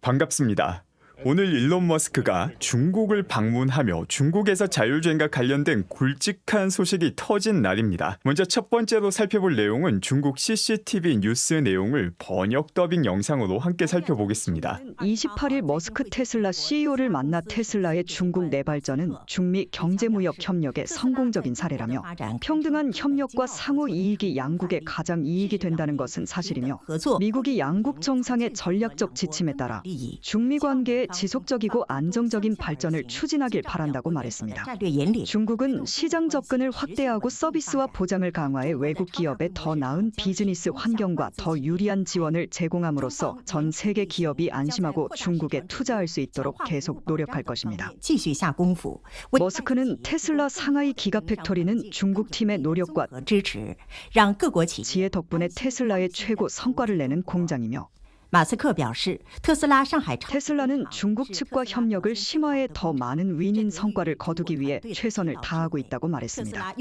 반갑습니다. 오늘 일론 머스크가 중국을 방문하며 중국에서 자율주행과 관련된 굵직한 소식이 터진 날입니다. 먼저 첫 번째로 살펴볼 내용은 중국 CCTV 뉴스 내용을 번역 더빙 영상으로 함께 살펴보겠습니다. 28일 머스크 테슬라 CEO를 만나 테슬라의 중국 내발전은 중미 경제무역 협력의 성공적인 사례라며 평등한 협력과 상호 이익이 양국의 가장 이익이 된다는 것은 사실이며 미국이 양국 정상의 전략적 지침에 따라 중미 관계의 지속적이고 안정적인 발전을 추진하길 바란다고 말했습니다. 중국은 시장 접근을 확대하고 서비스와 보장을 강화해 외국 기업에 더 나은 비즈니스 환경과 더 유리한 지원을 제공함으로써 전 세계 기업이 안심하고 중국에 투자할 수 있도록 계속 노력할 것입니다. 머스크는 테슬라 상하이 기가팩토리는 중국 팀의 노력과 지혜 덕분에 테슬라의 최고 성과를 내는 공장이며 테슬라는 중국 측과 협력을 심화해 더 많은 윈윈 성과를 거두기 위해 최선을 다하고 있다고 말했습니다.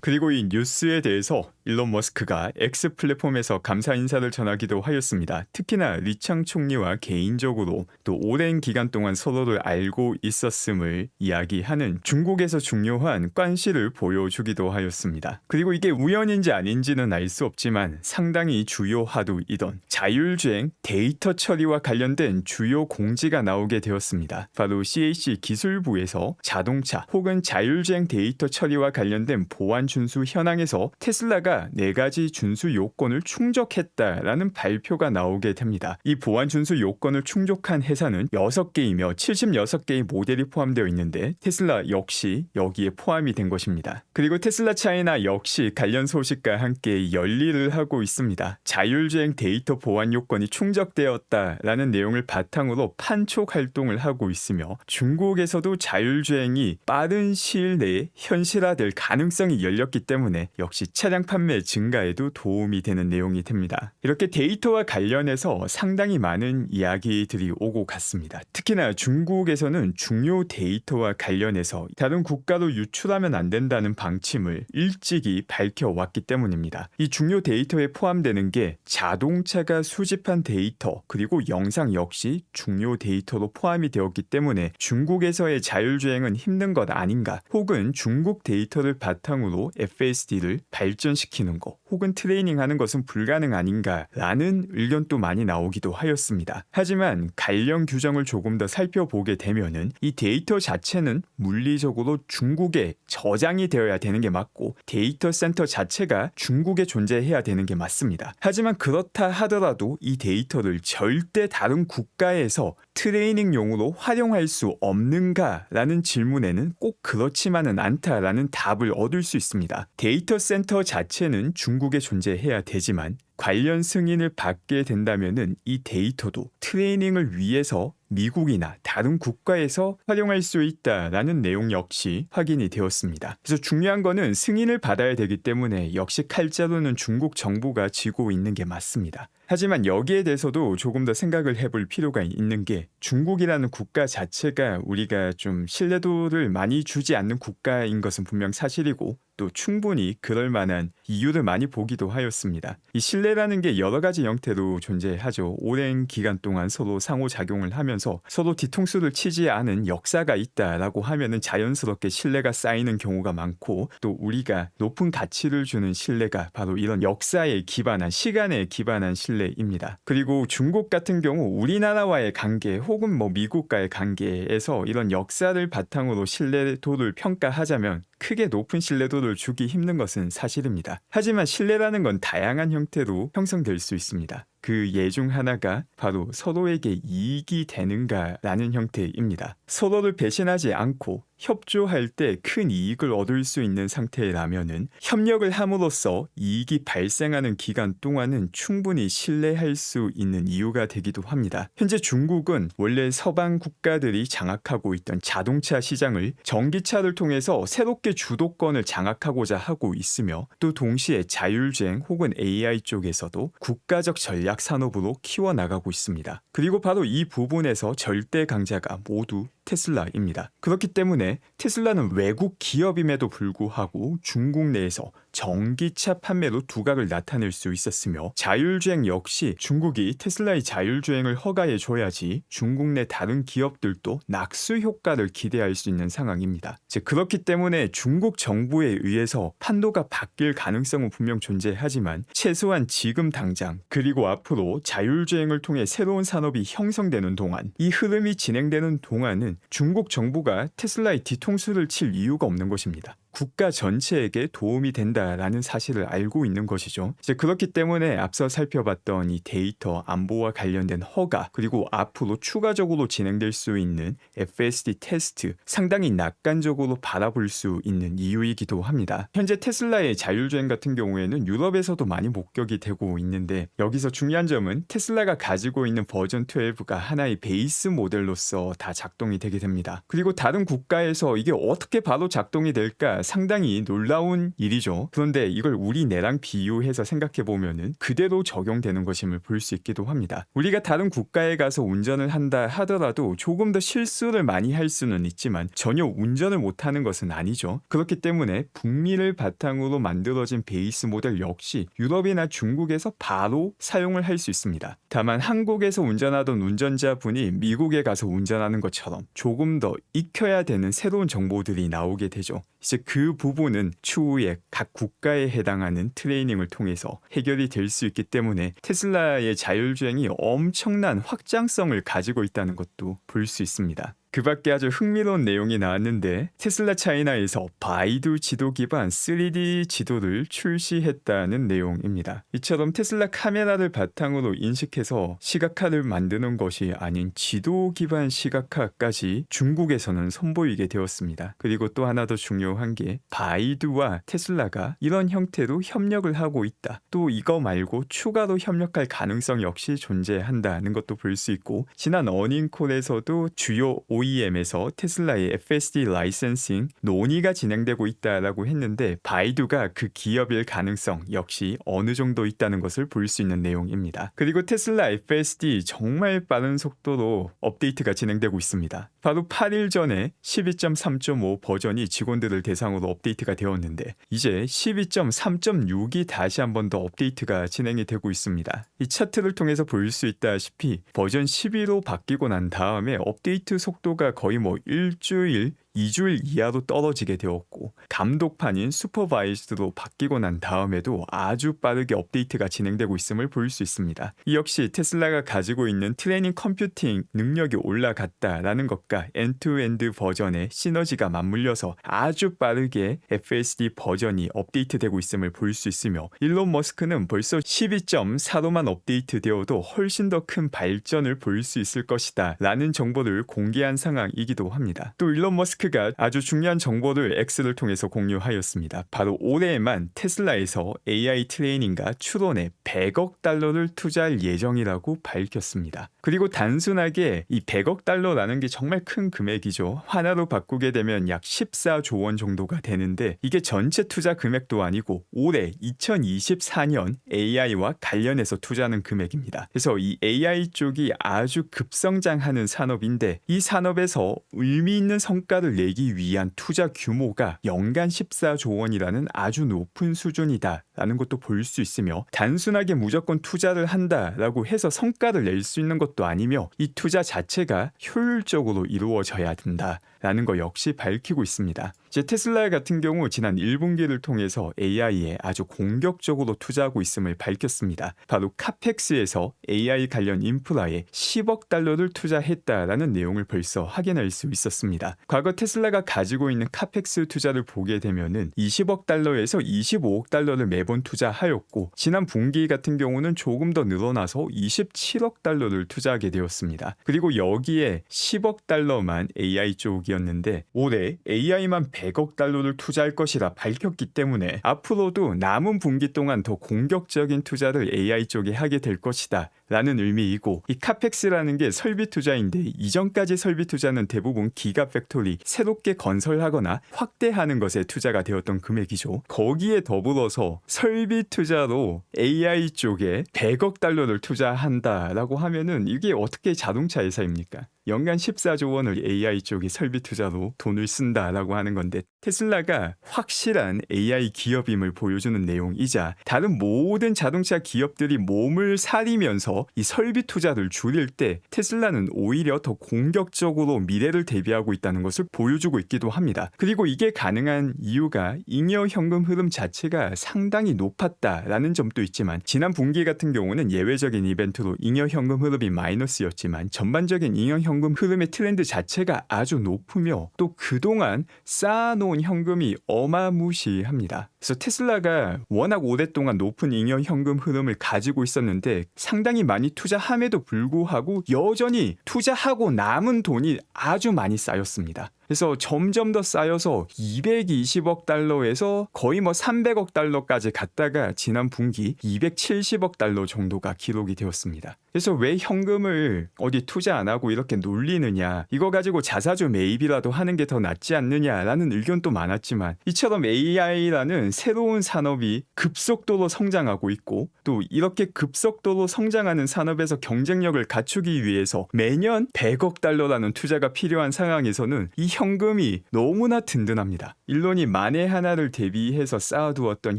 그리고 이 뉴스에 대해서 일론 머스크가 X 플랫폼에서 감사 인사를 전하기도 하였습니다. 특히나 리창 총리와 개인적으로 또 오랜 기간 동안 서로를 알고 있었음을 이야기하는 중국에서 중요한 관시를 보여주기도 하였습니다. 그리고 이게 우연인지 아닌지는 알 수 없지만 상당히 주요하도이던 자율주행 데이터 처리와 관련된 주요 공지가 나오게 되었습니다. 바로 CAC 기술부에서 자동차 혹은 자율주행 데이터 처리와 관련된 보안 준수 현황에서 테슬라가 4가지 준수 요건을 충족했다라는 발표가 나오게 됩니다. 이 보안 준수 요건을 충족한 회사는 6개이며 76개의 모델이 포함되어 있는데 테슬라 역시 여기에 포함이 된 것입니다. 그리고 테슬라 차이나 역시 관련 소식과 함께 열일을 하고 있습니다. 자율주행 데이터 보안 요건이 충족되었다라는 내용을 바탕으로 판촉 활동을 하고 있으며 중국에서도 자율주행이 빠른 시일 내에 현실화될 가능성이 열렸기 때문에 역시 차량 판매 증가에도 도움이 되는 내용이 됩니다. 이렇게 데이터와 관련해서 상당히 많은 이야기들이 오고 갔습니다. 특히나 중국에서는 중요 데이터와 관련해서 다른 국가로 유출하면 안 된다는 방침을 일찍이 밝혀왔기 때문입니다. 이 중요 데이터에 포함되는 게 자동차가 수집한 데이터 그리고 영상 역시 중요 데이터로 포함이 되었기 때문에 중국에서의 자율주행은 힘든 것 아닌가 혹은 중국 데이터를 바탕으로 FSD를 발전시키는 것 혹은 트레이닝하는 것은 불가능 아닌가라는 의견도 많이 나오기도 하였습니다. 하지만 관련 규정을 조금 더 살펴보게 되면은 이 데이터 자체는 물리적으로 중국에 저장이 되어야 되는 게 맞고 데이터 센터 자체가 중국에 존재해야 되는 게 맞습니다. 하지만 그렇다 하더라도 이 데이터를 절대 다른 국가에서 트레이닝용으로 활용할 수 없는가라는 질문에는 꼭 그렇지만은 않다라는 답을 얻을 수 있습니다. 데이터 센터 자체는 중국에 존재해야 되지만 관련 승인을 받게 된다면은 이 데이터도 트레이닝을 위해서 미국이나 다른 국가에서 활용할 수 있다라는 내용 역시 확인이 되었습니다. 그래서 중요한 거는 승인을 받아야 되기 때문에 역시 칼자루는 중국 정부가 쥐고 있는 게 맞습니다. 하지만 여기에 대해서도 조금 더 생각을 해볼 필요가 있는 게 중국이라는 국가 자체가 우리가 좀 신뢰도를 많이 주지 않는 국가인 것은 분명 사실이고 또 충분히 그럴 만한 이유를 많이 보기도 하였습니다. 이 신뢰라는 게 여러 가지 형태로 존재하죠. 오랜 기간 동안 서로 상호작용을 하면서 서로 뒤통수를 치지 않은 역사가 있다라고 하면은 자연스럽게 신뢰가 쌓이는 경우가 많고 또 우리가 높은 가치를 주는 신뢰가 바로 이런 역사에 기반한 시간에 기반한 신뢰입니다. 그리고 중국 같은 경우 우리나라와의 관계 혹은 미국과의 관계에서 이런 역사를 바탕으로 신뢰도를 평가하자면 크게 높은 신뢰도를 주기 힘든 것은 사실입니다. 하지만 신뢰라는 건 다양한 형태로 형성될 수 있습니다. 그 예 중 하나가 바로 서로에게 이익이 되는가라는 형태입니다. 서로를 배신하지 않고 협조할 때 큰 이익을 얻을 수 있는 상태라면은 협력을 함으로써 이익이 발생하는 기간 동안은 충분히 신뢰할 수 있는 이유가 되기도 합니다. 현재 중국은 원래 서방 국가들이 장악하고 있던 자동차 시장을 전기차를 통해서 새롭게 주도권을 장악하고자 하고 있으며 또 동시에 자율주행 혹은 AI 쪽에서도 국가적 전략 산업으로 키워나가고 있습니다. 그리고 바로 이 부분에서 절대 강자가 모두 테슬라입니다. 그렇기 때문에 테슬라는 외국 기업임에도 불구하고 중국 내에서 전기차 판매로 두각을 나타낼 수 있었으며, 자율주행 역시 중국이 테슬라의 자율주행을 허가해 줘야지 중국 내 다른 기업들도 낙수 효과를 기대할 수 있는 상황입니다. 즉 그렇기 때문에 중국 정부에 의해서 판도가 바뀔 가능성은 분명 존재하지만, 최소한 지금 당장 그리고 앞으로 자율주행을 통해 새로운 산업이 형성되는 동안, 이 흐름이 진행되는 동안은 중국 정부가 테슬라의 뒤통수를 칠 이유가 없는 것입니다. 국가 전체에게 도움이 된다라는 사실을 알고 있는 것이죠. 이제 그렇기 때문에 앞서 살펴봤던 이 데이터 안보와 관련된 허가, 그리고 앞으로 추가적으로 진행될 수 있는 FSD 테스트, 상당히 낙관적으로 바라볼 수 있는 이유이기도 합니다. 현재 테슬라의 자율주행 같은 경우에는 유럽에서도 많이 목격이 되고 있는데, 여기서 중요한 점은 테슬라가 가지고 있는 버전 12가 하나의 베이스 모델로서 다 작동이 되게 됩니다. 그리고 다른 국가에서 이게 어떻게 바로 작동이 될까 상당히 놀라운 일이죠. 그런데 이걸 우리네랑 비유해서 생각해 보면은 그대로 적용되는 것임을 볼 수 있기도 합니다. 우리가 다른 국가에 가서 운전을 한다 하더라도 조금 더 실수를 많이 할 수는 있지만 전혀 운전을 못하는 것은 아니죠. 그렇기 때문에 북미를 바탕으로 만들어진 베이스 모델 역시 유럽이나 중국에서 바로 사용을 할 수 있습니다. 다만 한국에서 운전하던 운전자분이 미국에 가서 운전하는 것처럼 조금 더 익혀야 되는 새로운 정보들이 나오게 되죠. 이제 그 부분은 추후에 각 국가에 해당하는 트레이닝을 통해서 해결이 될 수 있기 때문에 테슬라의 자율주행이 엄청난 확장성을 가지고 있다는 것도 볼 수 있습니다. 그 밖에 아주 흥미로운 내용이 나왔는데, 테슬라 차이나에서 바이두 지도 기반 3D 지도를 출시했다는 내용입니다. 이처럼 테슬라 카메라를 바탕으로 인식해서 시각화를 만드는 것이 아닌 지도 기반 시각화까지 중국에서는 선보이게 되었습니다. 그리고 또 하나 더 중요한 게, 바이두와 테슬라가 이런 형태로 협력을 하고 있다. 또 이거 말고 추가로 협력할 가능성 역시 존재한다는 것도 볼 수 있고, 지난 어닝콜에서도 주요 OEM에서 테슬라의 FSD 라이센싱 논의가 진행되고 있다라고 했는데, 바이두가 그 기업일 가능성 역시 어느 정도 있다는 것을 볼 수 있는 내용입니다. 그리고 테슬라 FSD 정말 빠른 속도로 업데이트가 진행되고 있습니다. 바로 8일 전에 12.3.5 버전이 직원들을 대상으로 업데이트가 되었는데, 이제 12.3.6이 다시 한 번 더 업데이트가 진행이 되고 있습니다. 이 차트를 통해서 볼 수 있다시피 버전 12로 바뀌고 난 다음에 업데이트 속도가 거의 뭐 일주일 2주일 이하로 떨어지게 되었고, 감독판인 슈퍼바이즈드로 바뀌고 난 다음에도 아주 빠르게 업데이트가 진행되고 있음을 볼 수 있습니다. 이 역시 테슬라가 가지고 있는 트레이닝 컴퓨팅 능력이 올라갔다라는 것과 엔투엔드 버전의 시너지가 맞물려서 아주 빠르게 FSD 버전이 업데이트되고 있음을 볼 수 있으며, 일론 머스크는 벌써 12.4로만 업데이트되어도 훨씬 더 큰 발전을 볼 수 있을 것이다 라는 정보를 공개한 상황이기도 합니다. 또 일론 머스크가 아주 중요한 정보를 X를 통해서 공유하였습니다. 바로 올해에만 테슬라에서 AI 트레이닝과 추론에 100억 달러를 투자할 예정이라고 밝혔습니다. 그리고 단순하게 이 100억 달러라는 게 정말 큰 금액이죠. 하나로 바꾸게 되면 약 14조 원 정도가 되는데, 이게 전체 투자 금액도 아니고 올해 2024년 AI와 관련해서 투자하는 금액입니다. 그래서 이 AI 쪽이 아주 급성장하는 산업인데, 이 산업에서 의미 있는 성과를 내기 위한 투자 규모가 연간 14조 원이라는 아주 높은 수준이다라는 것도 볼 수 있으며, 단순하게 무조건 투자를 한다라고 해서 성과를 낼 수 있는 것도 아니며, 이 투자 자체가 효율적으로 이루어져야 된다라는 것 역시 밝히고 있습니다. 이제 테슬라 같은 경우 지난 1분기를 통해서 AI에 아주 공격적으로 투자하고 있음을 밝혔습니다. 바로 카펙스에서 AI 관련 인프라에 10억 달러를 투자했다라는 내용을 벌써 확인할 수 있었습니다. 과거 테슬라가 가지고 있는 카펙스 투자를 보게 되면은 20억 달러에서 25억 달러를 매번 투자하였고, 지난 분기 같은 경우는 조금 더 늘어나서 27억 달러를 투자하게 되었습니다. 그리고 여기에 10억 달러만 AI 쪽이었는데, 올해 AI만 100억 달러를 투자할 것이라 밝혔기 때문에 앞으로도 남은 분기 동안 더 공격적인 투자를 AI 쪽에 하게 될 것이다 라는 의미이고, 이 카펙스라는 게 설비 투자인데, 이전까지 설비 투자는 대부분 기가 팩토리 새롭게 건설하거나 확대하는 것에 투자가 되었던 금액이죠. 거기에 더불어서 설비 투자로 AI 쪽에 100억 달러를 투자한다라고 하면은 이게 어떻게 자동차 회사입니까? 연간 14조 원을 AI 쪽에 설비 투자로 돈을 쓴다라고 하는 건데 테슬라가 확실한 AI 기업임을 보여주는 내용이자 다른 모든 자동차 기업들이 몸을 사리면서 이 설비 투자를 줄일 때 테슬라는 오히려 더 공격적으로 미래를 대비하고 있다는 것을 보여주고 있기도 합니다. 그리고 이게 가능한 이유가 잉여 현금 흐름 자체가 상당히 높았다라는 점도 있지만 지난 분기 같은 경우는 예외적인 이벤트로 잉여 현금 흐름이 마이너스였지만 전반적인 잉여 현금 흐름의 트렌드 자체가 아주 높으며 또 그동안 쌓아놓은 현금이 어마무시합니다. 그래서 테슬라가 워낙 오랫동안 높은 잉여 현금 흐름을 가지고 있었는데 상당히 많이 투자함에도 불구하고 여전히 투자하고 남은 돈이 아주 많이 쌓였습니다. 그래서 점점 더 쌓여서 220억 달러에서 거의 300억 달러까지 갔다가 지난 분기 270억 달러 정도가 기록이 되었습니다. 그래서 왜 현금을 어디 투자 안 하고 이렇게 놀리느냐, 이거 가지고 자사주 매입이라도 하는 게 더 낫지 않느냐라는 의견도 많았지만 이처럼 AI라는 새로운 산업이 급속도로 성장하고 있고 또 이렇게 급속도로 성장하는 산업에서 경쟁력을 갖추기 위해서 매년 100억 달러라는 투자가 필요한 상황에서는 이 현금이 너무나 든든합니다. 일론이 만에 하나를 대비해서 쌓아두었던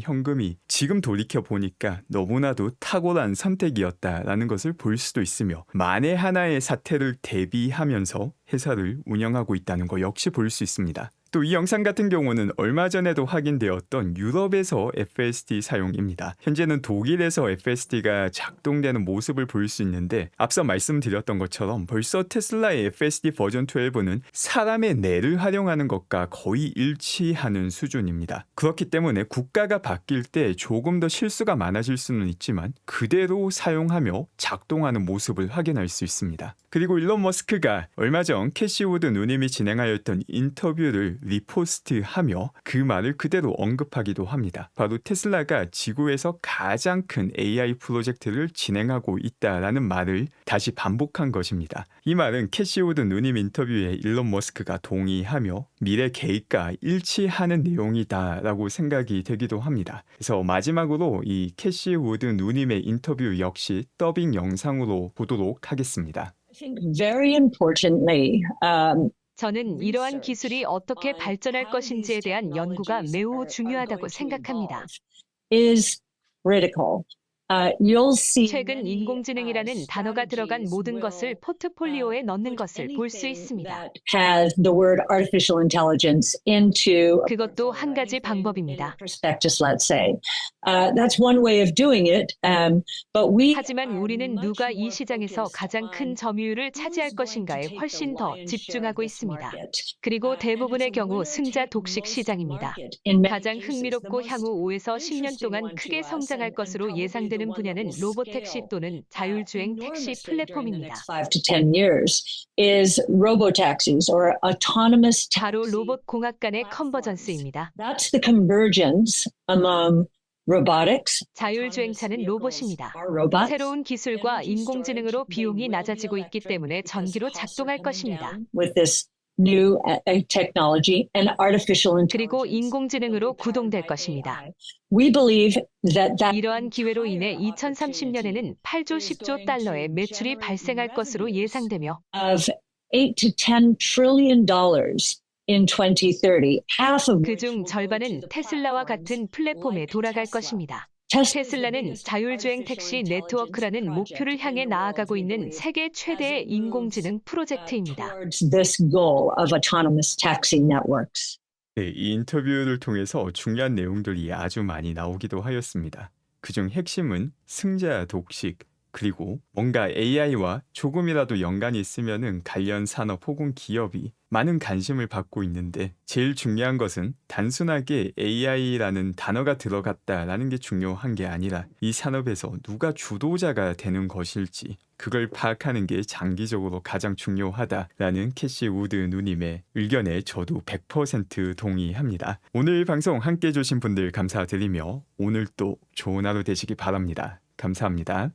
현금이 지금 돌이켜 보니까 너무나도 탁월한 선택이었다라는 것을 볼 수도 있으며 만에 하나의 사태를 대비하면서 회사를 운영하고 있다는 거 역시 볼 수 있습니다. 또 이 영상 같은 경우는 얼마 전에도 확인되었던 유럽에서 FSD 사용입니다. 현재는 독일에서 FSD가 작동되는 모습을 볼 수 있는데 앞서 말씀드렸던 것처럼 벌써 테슬라의 FSD 버전 12는 사람의 뇌를 활용하는 것과 거의 일치하는 수준입니다. 그렇기 때문에 국가가 바뀔 때 조금 더 실수가 많아질 수는 있지만 그대로 사용하며 작동하는 모습을 확인할 수 있습니다. 그리고 일론 머스크가 얼마 전 캐시 우드 누님이 진행하였던 인터뷰를 리포스트하며 그 말을 그대로 언급하기도 합니다. 바로 테슬라가 지구에서 가장 큰 AI 프로젝트를 진행하고 있다라는 말을 다시 반복한 것입니다. 이 말은 캐시 우드 누님 인터뷰에 일론 머스크가 동의하며 미래 계획과 일치하는 내용이다라고 생각이 되기도 합니다. 그래서 마지막으로 이 캐시 우드 누님의 인터뷰 역시 더빙 영상으로 보도록 하겠습니다. Very importantly, 저는 이러한 기술이 어떻게 발전할 것인지에 대한 연구가 매우 중요하다고 생각합니다. is critical. You'll see 최근 인공지능이라는 단어가 들어간 모든 것을 포트폴리오에 넣는 것을 볼 수 있습니다. that has the word artificial intelligence into 그것도 한 가지 방법입니다. prospectus, let's say. That's one way of doing it. But we 하지만 우리는 누가 이 시장에서 가장 큰 점유율을 차지할 것인가에 훨씬 더 집중하고 있습니다. 그리고 대부분의 경우 승자 독식 시장입니다. 가장 흥미롭고 향후 5에서 10년 동안 크게 성장할 것으로 예상되는 분야는 로보택시 또는 자율주행 택시 플랫폼입니다. 5 to 10 years is robotaxis or autonomous 바로 로봇 공학 간의 컨버전스입니다. That's the convergence among robotics. 자율주행차는 로봇입니다. Are robots. 새로운 기술과 인공지능으로 비용이 낮아지고 있기 때문에 전기로 작동할 것입니다. With this new technology and artificial intelligence. 그리고 인공지능으로 구동될 것입니다. We believe that 이러한 기회로 인해 2030년에는 8조 10조 달러의 매출이 발생할 것으로 예상되며 of 8 to 10 trillion dollars in 2030, half of 그중 절반은 테슬라와 같은 플랫폼에 돌아갈 것입니다. 테슬라는 자율주행 택시 네트워크라는 목표를 향해 나아가고 있는 세계 최대의 인공지능 프로젝트입니다. towards this goal of autonomous taxi networks. 네, 이 인터뷰를 통해서 중요한 내용들이 아주 많이 나오기도 하였습니다. 그중 핵심은 승자 독식, 그리고 뭔가 AI와 조금이라도 연관이 있으면은 관련 산업 혹은 기업이 많은 관심을 받고 있는데 제일 중요한 것은 단순하게 AI라는 단어가 들어갔다라는 게 중요한 게 아니라 이 산업에서 누가 주도자가 되는 것일지 그걸 파악하는 게 장기적으로 가장 중요하다라는 캐시 우드 누님의 의견에 저도 100% 동의합니다. 오늘 방송 함께 해주신 분들 감사드리며 오늘 또 좋은 하루 되시기 바랍니다. 감사합니다.